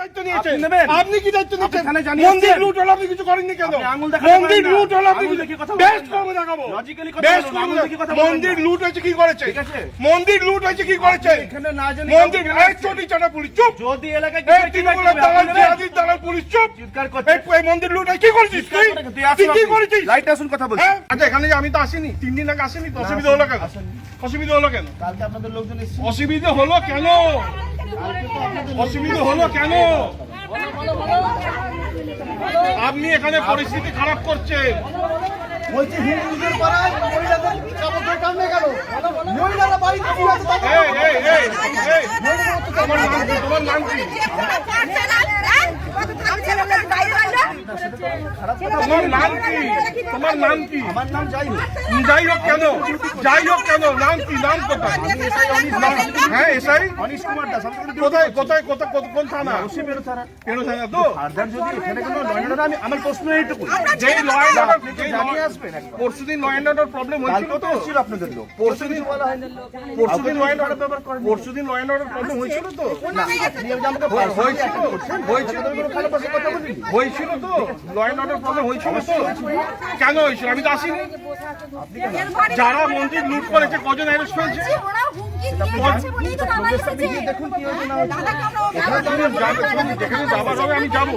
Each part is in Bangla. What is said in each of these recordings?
দায়িত্ব নিয়েছেন? আপনি নেবেন? আপনি কি দায়িত্ব নিয়েছেন? থানায় জানিয়েছেন? মন্দির লুট হলো, আপনি কিছু করেননি কেন? আপনি আঙুল দেখাতে পারেন মন্দির না। লুট হলো, আপনি আঙুল কিছু দেখিয়ে কথা বেস্ট বলবেন না। করে দেখাবো। লজিক্যালি কথা বেস্ট বলুন, করে আঙুল দেখিয়ে কথা বলবেন মন্দির না। লুট হয়েছে কি করেছে? ঠিক আছে? মন্দির লুট হয়েছে কি করেছে? এখানে না জানি মন্দির কাউকে এই চটি চাটা পুলিশ চুপ। যদি এলাকায় এই তৃণমূলের দালাল জিহাদির দালাল পুলিশ চুপ। চিৎকার করছে। এই মন্দির লুট হয় কি করেছিস তুই? তুই কি করেছিস? লাইট আসুন কথা বলছি। হ্যাঁ? আচ্ছা এখানে যে আমি তো আসিনি, 3 দিন আগে আসিনি তো, অসুবিধা হলো কেন? অসুবিধা হলো কেন? কালকে আপনাদের লোকজন এসেছে। অসুবিধা হলো কেন? অসুবিধা হলো কেন? আপনি এখানে পরিস্থিতি খারাপ করছেন। বলছি হিন্দুদের পাড়ায় মহিলাদের কাপড় কামড়ে গেল, মহিলারা বাড়িতে কি আছে তাকে এই, এই, এই, এই, তোমার নাম কি? তোমার নাম কি? তোমার নাম কি? তোমার নাম কি? আমার নাম যাই হোক। যাই হোক কেন? যাই হোক কেন? নাম কি? নাম কোথায়? হ্যাঁ এসআই অনিশ কুমার দাস। আমি কিন্তু কোথায় কোথায় কোথায় কোন থানা? অবশ্যই বেরো তারা। কেন থানা তো? ফার্দার যদি এখানে কোনো লন্ডনে আমি আমার প্রশ্ন এইটুকু। যেই ল অ্যান্ড অর্ডার আপনি তো জানিয়ে আসবেন একবার। পরশুদিন ল অ্যান্ড অর্ডার প্রবলেম হয়েছিল কালকেও তো? তো এসেছিল আপনাদের লোক। পরশুদিন বলা হয়নি। পরশুদিন ল অ্যান্ড কাউকে অর্ডার ব্যবহার করেন। পরশুদিন ল অ্যান্ড অর্ডার প্রবলেম হয়েছিল তো? না, আপনি যে আমাকে personally attack করছেন, হয়েছিল। তাতে কোনো খারাপ ভাষায় কথা বলিনি। হয়েছিল তো? ল অ্যান্ড অর্ডার প্রবলেম হয়েছিল তো? কেন হয়েছিল? আমি তো আসিনি। যারা মন্দির লুট করেছে কজন অ্যারেস্ট হয়েছে? আপনি গিয়ে দেখুন কি হয়েছে না হয়েছে। এখানে তো আমি যেখানে যাবার হবে আমি যাবো।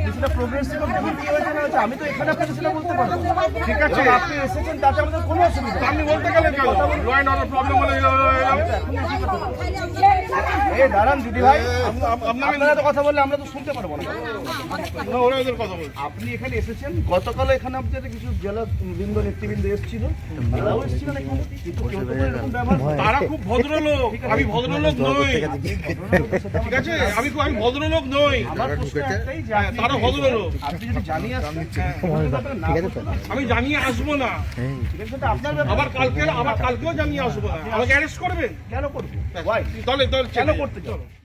কিছুটা progress ছিল, দেখুন কি হয়েছে না হয়েছে। আমি তো এখানে আপনাকে সেটা বলতে পারবো না। ঠিক আছে, এবং আপনি এসেছেন তাতে আমাদের কোনো অসুবিধা নেই। আপনি বলতে গেলেন কেন? ল অ্যান্ড অর্ডার প্রবলেম হলে এই দাঁড়ান দিদি ভাই, আপনাকে আপনারা তো কথা বললে আমরা তো শুনতে পারবো না। ওরা ওদের কথা বলছে। আপনি এখানে এসেছেন, গতকাল এখানে আপনাদের কিছু জেলা বৃন্দ নেতৃবৃন্দ এসেছিল, তারাও এসেছিলেন এখানে, কিন্তু কেউ তো এরকম ব্যবহার করে না। তারা খুব ভদ্রলোক, আমি ভদ্রলোক নই। ঠিক আছে, আমি ভদ্রলোক নই। আমার প্রশ্ন একটাই যে আপনি তারা ভদ্রলোক। আপনি যদি জানিয়ে আসেন, আমি জানিয়ে আসবো না। ঠিক আছে, সেটা আপনার ব্যাপার। আবার কালকেও জানিয়ে আসবো না। আমাকে অ্যারেস্ট করবেন? কেন করবো? Why? দলে কেন করতে চাও?